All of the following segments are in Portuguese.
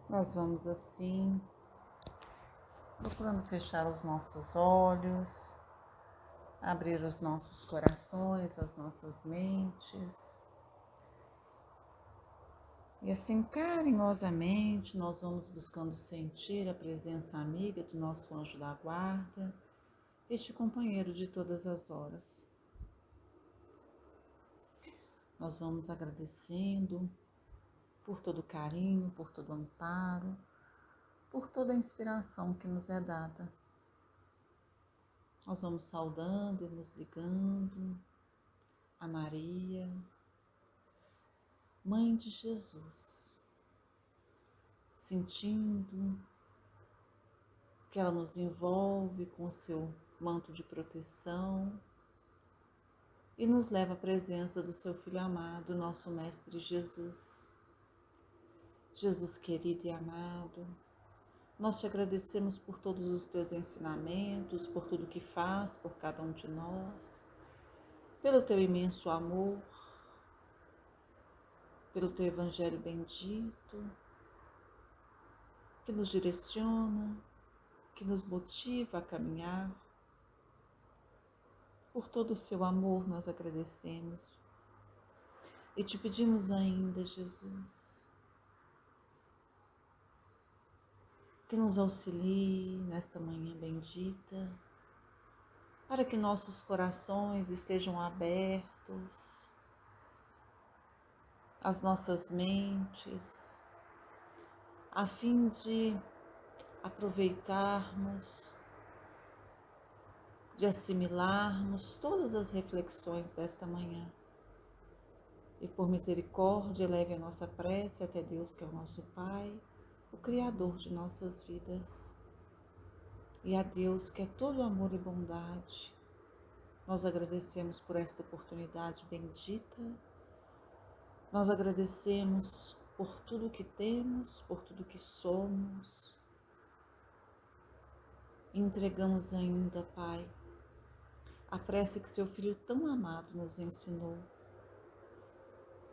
Nós vamos assim, procurando fechar os nossos olhos, abrir os nossos corações, as nossas mentes. E assim, carinhosamente, nós vamos buscando sentir a presença amiga do nosso anjo da guarda, este companheiro de todas as horas. Nós vamos agradecendo por todo o carinho, por todo o amparo, por toda a inspiração que nos é dada. Nós vamos saudando e nos ligando a Maria, Mãe de Jesus, sentindo que ela nos envolve com o seu manto de proteção e nos leva à presença do seu Filho amado, nosso Mestre Jesus. Jesus querido e amado, nós te agradecemos por todos os teus ensinamentos, por tudo que faz por cada um de nós, pelo teu imenso amor, pelo teu Evangelho bendito, que nos direciona, que nos motiva a caminhar. Por todo o seu amor nós agradecemos e te pedimos ainda, Jesus, que nos auxilie nesta manhã bendita, para que nossos corações estejam abertos, as nossas mentes, a fim de aproveitarmos, de assimilarmos todas as reflexões desta manhã. E por misericórdia, eleve a nossa prece até Deus, que é o nosso Pai, o Criador de nossas vidas. E a Deus, que é todo amor e bondade, nós agradecemos por esta oportunidade bendita. Nós agradecemos por tudo que temos, por tudo que somos. E entregamos ainda, Pai, a prece que seu Filho tão amado nos ensinou,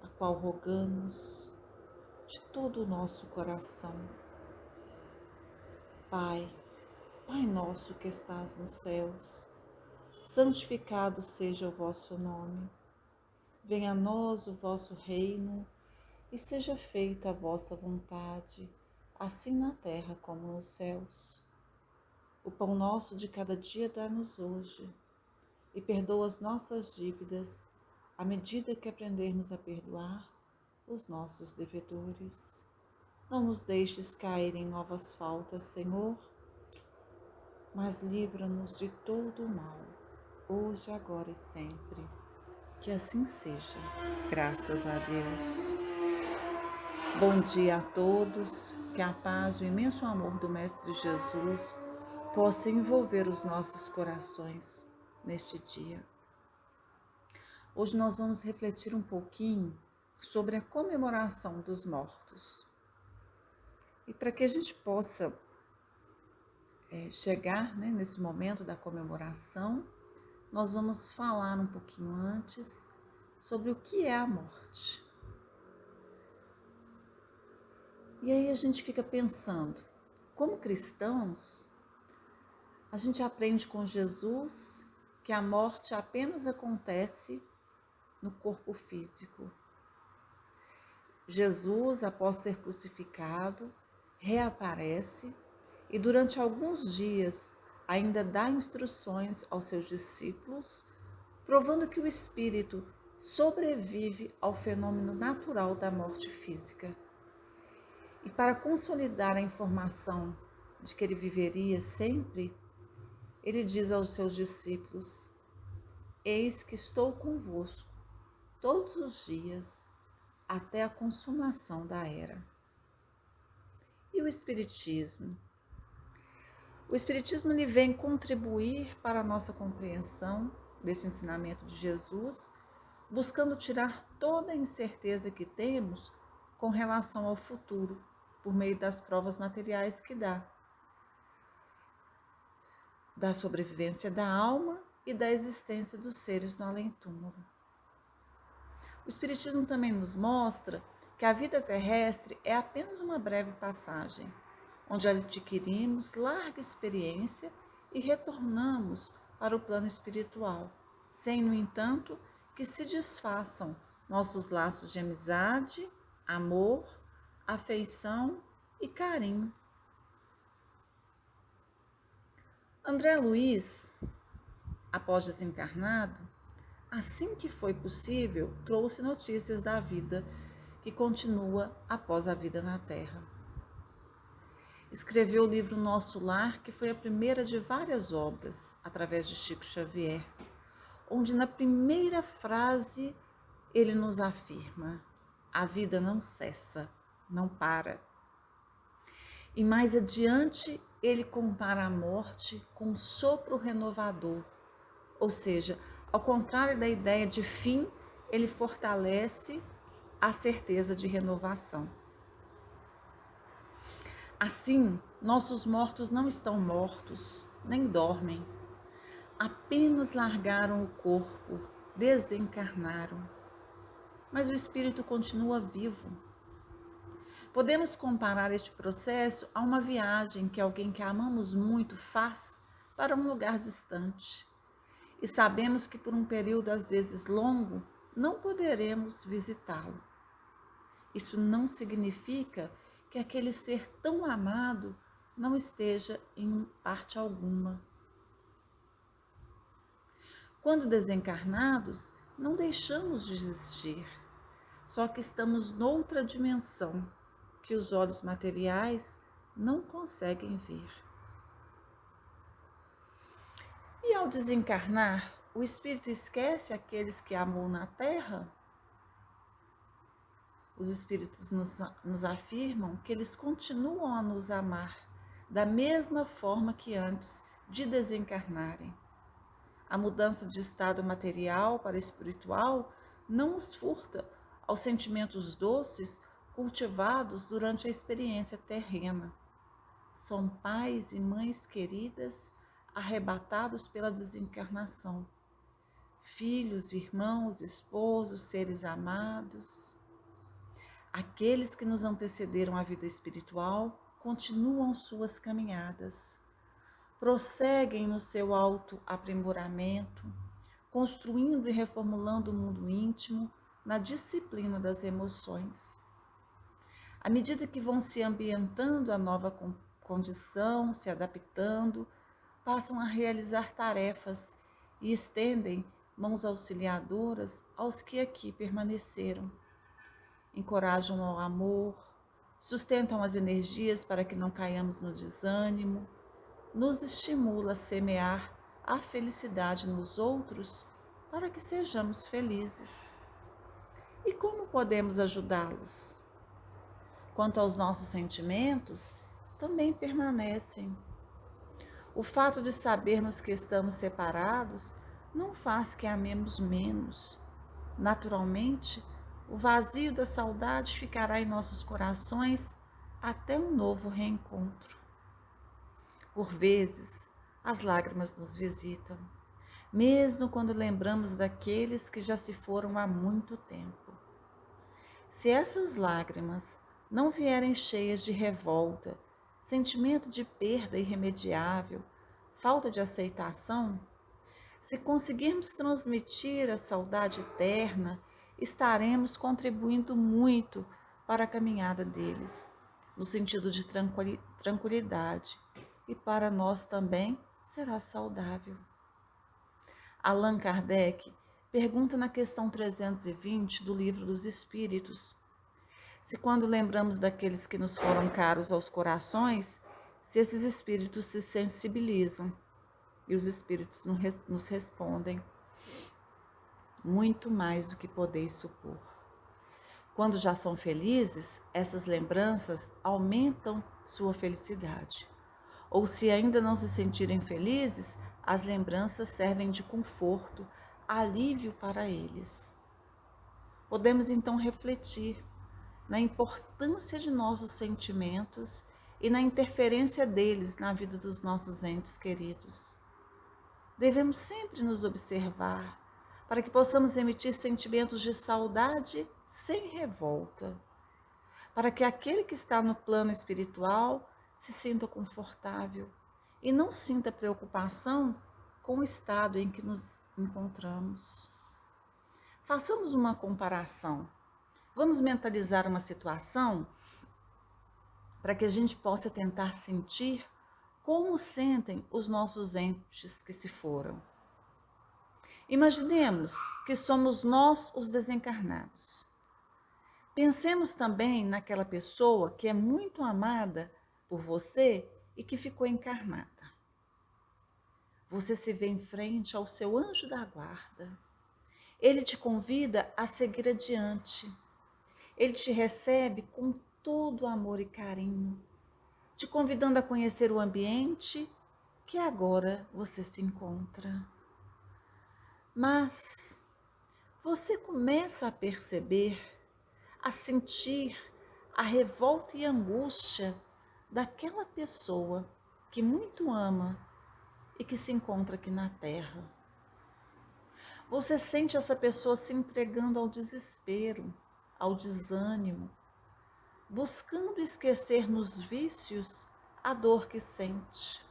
a qual rogamos de todo o nosso coração. Pai, Pai nosso que estás nos céus, santificado seja o vosso nome. Venha a nós o vosso reino e seja feita a vossa vontade, assim na terra como nos céus. O pão nosso de cada dia dá-nos hoje, e perdoa as nossas dívidas, à medida que aprendermos a perdoar os nossos devedores. Não nos deixes cair em novas faltas, Senhor, mas livra-nos de todo o mal, hoje, agora e sempre. Que assim seja, graças a Deus. Bom dia a todos, que a paz e o imenso amor do Mestre Jesus possa envolver os nossos corações neste dia. Hoje nós vamos refletir um pouquinho sobre a comemoração dos mortos. E para que a gente possa chegar nesse momento da comemoração, nós vamos falar um pouquinho antes sobre o que é a morte. E aí a gente fica pensando, como cristãos, a gente aprende com Jesus que a morte apenas acontece no corpo físico. Jesus, após ser crucificado, reaparece e durante alguns dias ainda dá instruções aos seus discípulos, provando que o espírito sobrevive ao fenômeno natural da morte física. E para consolidar a informação de que ele viveria sempre, ele diz aos seus discípulos: eis que estou convosco todos os dias até a consumação da era. E o Espiritismo? O Espiritismo ele vem contribuir para a nossa compreensão deste ensinamento de Jesus, buscando tirar toda a incerteza que temos com relação ao futuro, por meio das provas materiais que dá, da sobrevivência da alma e da existência dos seres no além-túmulo. O Espiritismo também nos mostra que a vida terrestre é apenas uma breve passagem, onde adquirimos larga experiência e retornamos para o plano espiritual, sem, no entanto, que se desfaçam nossos laços de amizade, amor, afeição e carinho. André Luiz, após desencarnado, assim que foi possível, trouxe notícias da vida que continua após a vida na Terra. Escreveu o livro Nosso Lar, que foi a primeira de várias obras, através de Chico Xavier, onde na primeira frase ele nos afirma: a vida não cessa, não para. E mais adiante ele compara a morte com um sopro renovador, ou seja, ao contrário da ideia de fim, ele fortalece a certeza de renovação. Assim, nossos mortos não estão mortos, nem dormem. Apenas largaram o corpo, desencarnaram. Mas o espírito continua vivo. Podemos comparar este processo a uma viagem que alguém que amamos muito faz para um lugar distante. E sabemos que por um período às vezes longo não poderemos visitá-lo. Isso não significa que aquele ser tão amado não esteja em parte alguma. Quando desencarnados, não deixamos de existir, só que estamos noutra dimensão que os olhos materiais não conseguem ver. E ao desencarnar, o espírito esquece aqueles que amou na Terra? Os espíritos nos afirmam que eles continuam a nos amar da mesma forma que antes de desencarnarem. A mudança de estado material para espiritual não os furta aos sentimentos doces cultivados durante a experiência terrena. São pais e mães queridas arrebatados pela desencarnação. Filhos, irmãos, esposos, seres amados. Aqueles que nos antecederam à vida espiritual continuam suas caminhadas, prosseguem no seu autoaprimoramento, construindo e reformulando o mundo íntimo na disciplina das emoções. À medida que vão se ambientando à nova condição, se adaptando, passam a realizar tarefas e estendem mãos auxiliadoras aos que aqui permaneceram. Encorajam ao amor, sustentam as energias para que não caiamos no desânimo, nos estimula a semear a felicidade nos outros para que sejamos felizes. E como podemos ajudá-los? Quanto aos nossos sentimentos, também permanecem. O fato de sabermos que estamos separados não faz que amemos menos. Naturalmente, o vazio da saudade ficará em nossos corações até um novo reencontro. Por vezes, as lágrimas nos visitam, mesmo quando lembramos daqueles que já se foram há muito tempo. Se essas lágrimas não vierem cheias de revolta, sentimento de perda irremediável, falta de aceitação, se conseguirmos transmitir a saudade eterna, estaremos contribuindo muito para a caminhada deles, no sentido de tranquilidade, e para nós também será saudável. Allan Kardec pergunta na questão 320 do Livro dos Espíritos, se quando lembramos daqueles que nos foram caros aos corações, se esses espíritos se sensibilizam. E os espíritos nos respondem: muito mais do que podeis supor. Quando já são felizes, essas lembranças aumentam sua felicidade. Ou se ainda não se sentirem felizes, as lembranças servem de conforto, alívio para eles. Podemos então refletir na importância de nossos sentimentos e na interferência deles na vida dos nossos entes queridos. Devemos sempre nos observar para que possamos emitir sentimentos de saudade sem revolta para que aquele que está no plano espiritual se sinta confortável e não sinta preocupação com o estado em que nos encontramos. Façamos uma comparação. Vamos mentalizar uma situação para que a gente possa tentar sentir como sentem os nossos entes que se foram. Imaginemos que somos nós os desencarnados. Pensemos também naquela pessoa que é muito amada por você e que ficou encarnada. Você se vê em frente ao seu anjo da guarda. Ele te convida a seguir adiante. Ele te recebe com todo amor e carinho, te convidando a conhecer o ambiente que agora você se encontra. Mas você começa a perceber, a sentir a revolta e angústia daquela pessoa que muito ama e que se encontra aqui na Terra. Você sente essa pessoa se entregando ao desespero, ao desânimo, buscando esquecer nos vícios a dor que sente.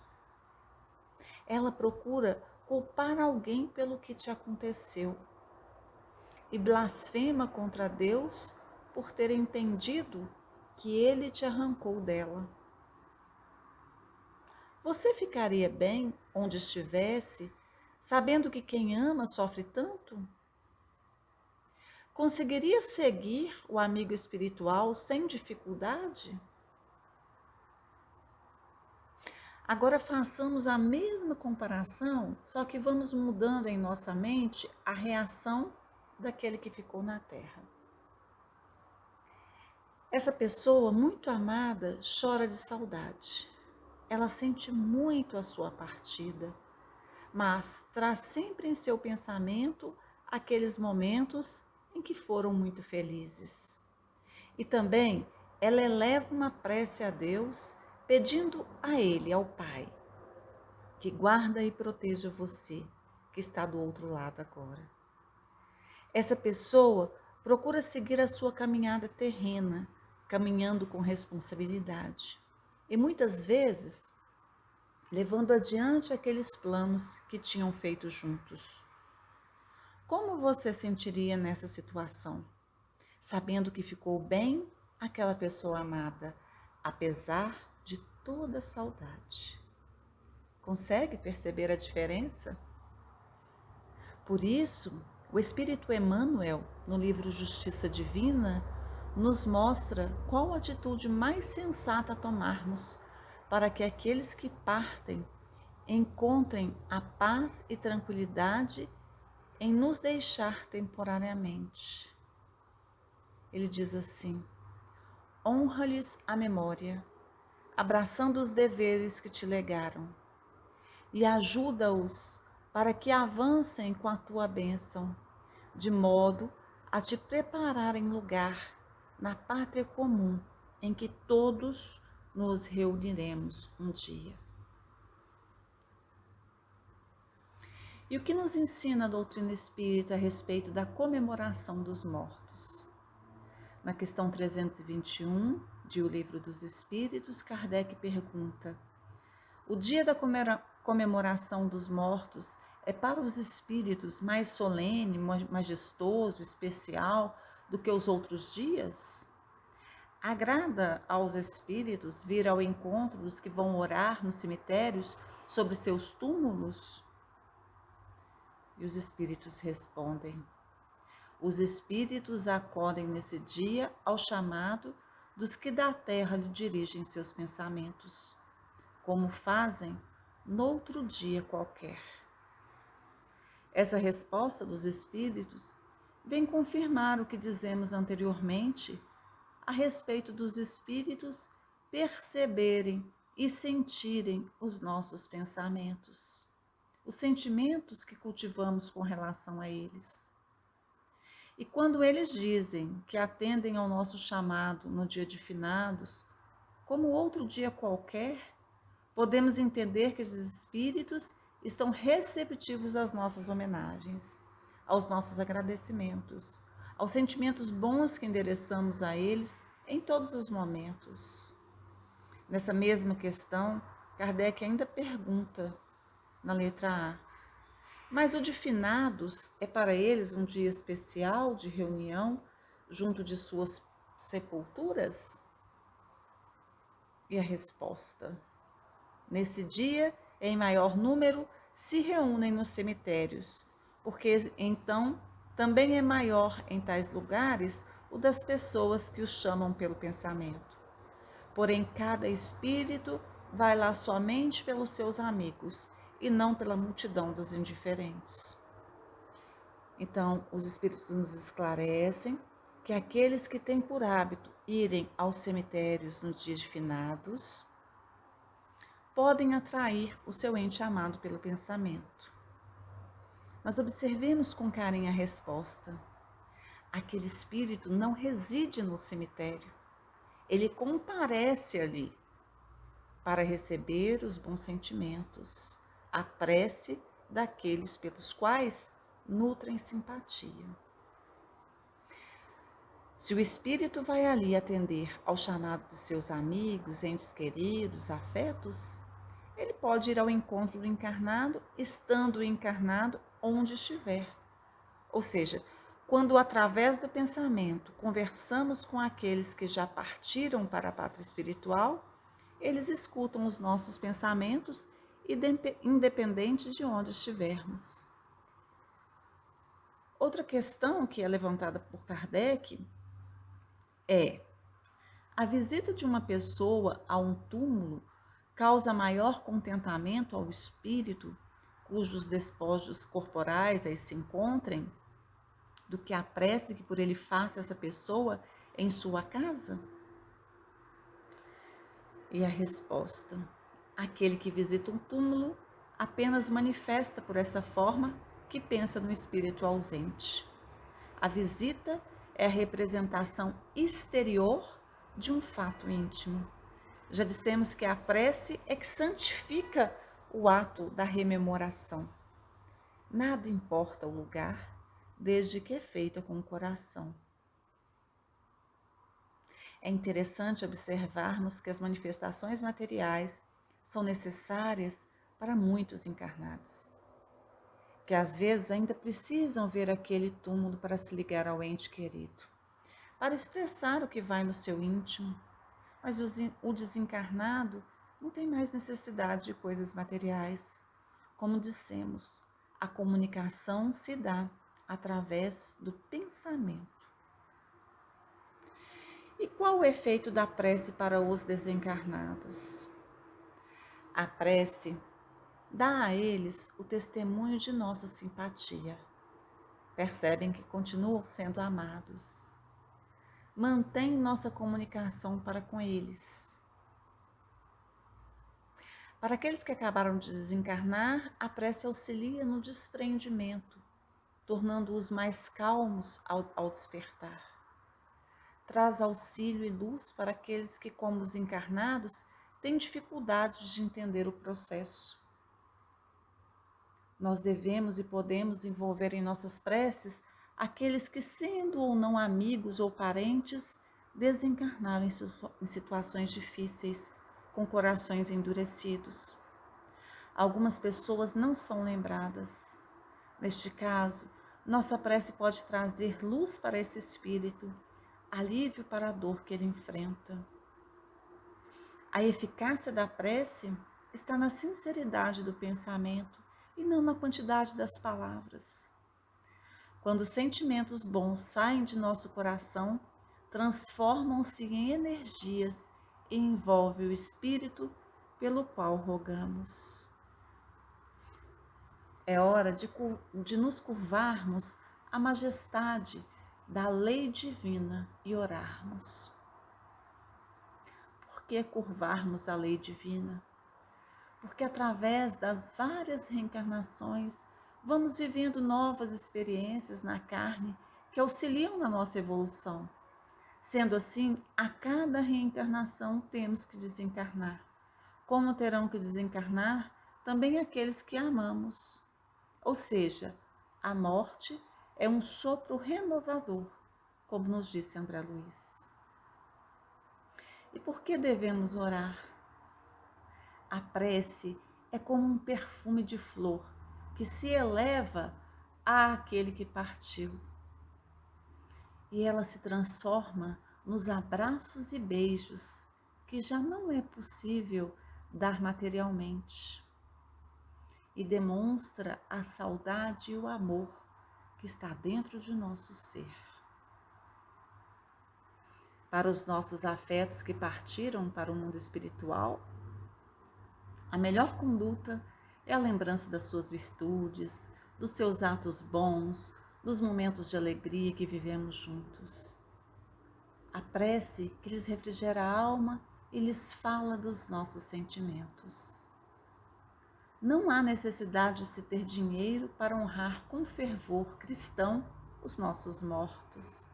Ela procura culpar alguém pelo que te aconteceu e blasfema contra Deus por ter entendido que ele te arrancou dela. Você ficaria bem onde estivesse, sabendo que quem ama sofre tanto? Conseguiria seguir o amigo espiritual sem dificuldade? Agora façamos a mesma comparação, só que vamos mudando em nossa mente a reação daquele que ficou na Terra. Essa pessoa muito amada chora de saudade. Ela sente muito a sua partida, mas traz sempre em seu pensamento aqueles momentos em que foram muito felizes. E também ela eleva uma prece a Deus, pedindo a Ele, ao Pai, que guarda e proteja você, que está do outro lado agora. Essa pessoa procura seguir a sua caminhada terrena, caminhando com responsabilidade. E muitas vezes, levando adiante aqueles planos que tinham feito juntos. Como você sentiria nessa situação? Sabendo que ficou bem aquela pessoa amada, apesar de toda a saudade. Consegue perceber a diferença? Por isso, o Espírito Emmanuel, no livro Justiça Divina, nos mostra qual a atitude mais sensata a tomarmos para que aqueles que partem encontrem a paz e tranquilidade em nos deixar temporariamente. Ele diz assim: honra-lhes a memória, abraçando os deveres que te legaram, e ajuda-os para que avancem com a tua bênção, de modo a te prepararem lugar na pátria comum em que todos nos reuniremos um dia. E o que nos ensina a doutrina espírita a respeito da comemoração dos mortos? Na questão 321 de O Livro dos Espíritos, Kardec pergunta: o dia da comemoração dos mortos é para os espíritos mais solene, majestoso, especial do que os outros dias? Agrada aos espíritos vir ao encontro dos que vão orar nos cemitérios sobre seus túmulos? E os espíritos respondem: os espíritos acodem nesse dia ao chamado dos que da terra lhe dirigem seus pensamentos, como fazem noutro dia qualquer. Essa resposta dos espíritos vem confirmar o que dizemos anteriormente a respeito dos espíritos perceberem e sentirem os nossos pensamentos, os sentimentos que cultivamos com relação a eles. E quando eles dizem que atendem ao nosso chamado no dia de finados, como outro dia qualquer, podemos entender que os espíritos estão receptivos às nossas homenagens, aos nossos agradecimentos, aos sentimentos bons que endereçamos a eles em todos os momentos. Nessa mesma questão, Kardec ainda pergunta na letra A: mas o de finados é para eles um dia especial de reunião junto de suas sepulturas? E a resposta: nesse dia, em maior número, se reúnem nos cemitérios, porque então também é maior em tais lugares o das pessoas que os chamam pelo pensamento. Porém, cada espírito vai lá somente pelos seus amigos e não pela multidão dos indiferentes. Então, os espíritos nos esclarecem que aqueles que têm por hábito irem aos cemitérios nos dias de finados podem atrair o seu ente amado pelo pensamento. Mas observemos com carinho a resposta. Aquele espírito não reside no cemitério. Ele comparece ali para receber os bons sentimentos, a prece daqueles pelos quais nutrem simpatia. Se o espírito vai ali atender ao chamado de seus amigos, entes queridos, afetos, ele pode ir ao encontro do encarnado, estando o encarnado onde estiver. Ou seja, quando através do pensamento conversamos com aqueles que já partiram para a pátria espiritual, eles escutam os nossos pensamentos, independente de onde estivermos. Outra questão que é levantada por Kardec é: a visita de uma pessoa a um túmulo causa maior contentamento ao espírito cujos despojos corporais aí se encontrem, do que a prece que por ele faça essa pessoa em sua casa? E a resposta: aquele que visita um túmulo apenas manifesta por essa forma que pensa no espírito ausente. A visita é a representação exterior de um fato íntimo. Já dissemos que a prece é que santifica o ato da rememoração. Nada importa o lugar, desde que é feita com o coração. É interessante observarmos que as manifestações materiais são necessárias para muitos encarnados, que às vezes ainda precisam ver aquele túmulo para se ligar ao ente querido, para expressar o que vai no seu íntimo. Mas o desencarnado não tem mais necessidade de coisas materiais. Como dissemos, a comunicação se dá através do pensamento. E qual o efeito da prece para os desencarnados? A prece dá a eles o testemunho de nossa simpatia. Percebem que continuam sendo amados. Mantém nossa comunicação para com eles. Para aqueles que acabaram de desencarnar, a prece auxilia no desprendimento, tornando-os mais calmos ao despertar. Traz auxílio e luz para aqueles que, como os encarnados, têm dificuldade de entender o processo. Nós devemos e podemos envolver em nossas preces aqueles que, sendo ou não amigos ou parentes, desencarnaram em situações difíceis, com corações endurecidos. Algumas pessoas não são lembradas. Neste caso, nossa prece pode trazer luz para esse espírito, alívio para a dor que ele enfrenta. A eficácia da prece está na sinceridade do pensamento e não na quantidade das palavras. Quando sentimentos bons saem de nosso coração, transformam-se em energias e envolvem o espírito pelo qual rogamos. É hora de nos curvarmos à majestade da lei divina e orarmos. Por que curvarmos a lei divina? Porque através das várias reencarnações vamos vivendo novas experiências na carne que auxiliam na nossa evolução. Sendo assim, a cada reencarnação temos que desencarnar. Como terão que desencarnar também aqueles que amamos. Ou seja, a morte é um sopro renovador, como nos disse André Luiz. E por que devemos orar? A prece é como um perfume de flor que se eleva àquele que partiu. E ela se transforma nos abraços e beijos que já não é possível dar materialmente. E demonstra a saudade e o amor que está dentro de nosso ser. Para os nossos afetos que partiram para o mundo espiritual, a melhor conduta é a lembrança das suas virtudes, dos seus atos bons, dos momentos de alegria que vivemos juntos. A prece que lhes refrigera a alma e lhes fala dos nossos sentimentos. Não há necessidade de se ter dinheiro para honrar com fervor cristão os nossos mortos,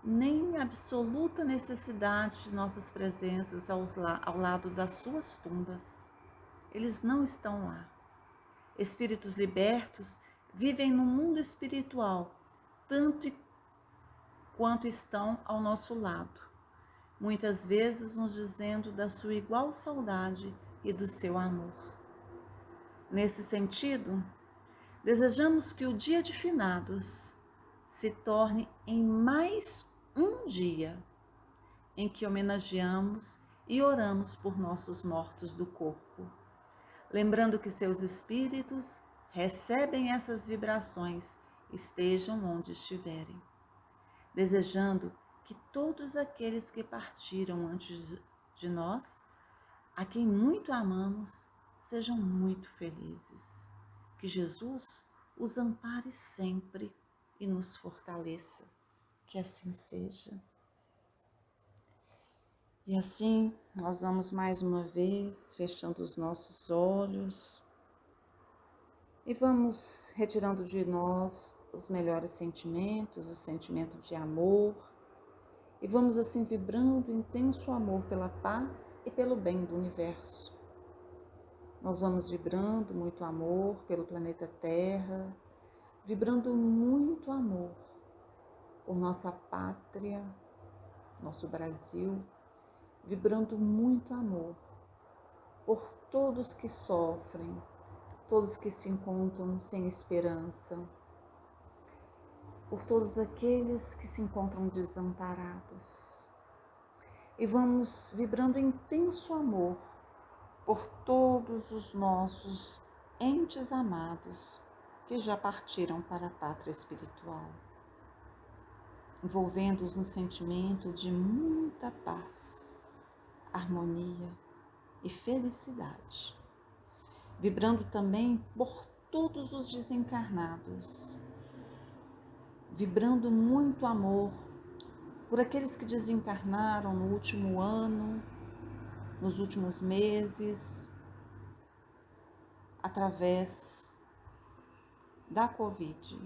nem absoluta necessidade de nossas presenças ao lado das suas tumbas. Eles não estão lá. Espíritos libertos vivem no mundo espiritual, tanto quanto estão ao nosso lado, muitas vezes nos dizendo da sua igual saudade e do seu amor. Nesse sentido, desejamos que o dia de finados se torne em mais um dia em que homenageamos e oramos por nossos mortos do corpo, lembrando que seus espíritos recebem essas vibrações, estejam onde estiverem, desejando que todos aqueles que partiram antes de nós, a quem muito amamos, sejam muito felizes. Que Jesus os ampare sempre e nos fortaleça. Que assim seja. E assim, nós vamos mais uma vez fechando os nossos olhos e vamos retirando de nós os melhores sentimentos, o sentimento de amor, e vamos assim vibrando intenso amor pela paz e pelo bem do universo. Nós vamos vibrando muito amor pelo planeta Terra, vibrando muito amor por nossa pátria, nosso Brasil, vibrando muito amor por todos que sofrem, todos que se encontram sem esperança, por todos aqueles que se encontram desamparados. E vamos vibrando intenso amor por todos os nossos entes amados que já partiram para a pátria espiritual, envolvendo-os no sentimento de muita paz, harmonia e felicidade, vibrando também por todos os desencarnados, vibrando muito amor por aqueles que desencarnaram no último ano, nos últimos meses, através da Covid.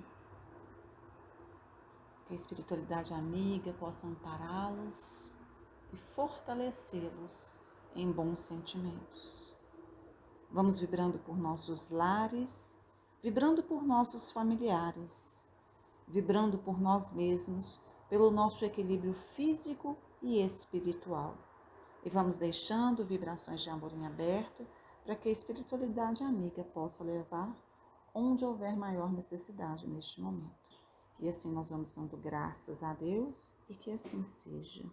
Que a espiritualidade amiga possa ampará-los e fortalecê-los em bons sentimentos. Vamos vibrando por nossos lares, vibrando por nossos familiares, vibrando por nós mesmos, pelo nosso equilíbrio físico e espiritual. E vamos deixando vibrações de amor em aberto para que a espiritualidade amiga possa levar onde houver maior necessidade neste momento. E assim nós vamos dando graças a Deus e que assim seja.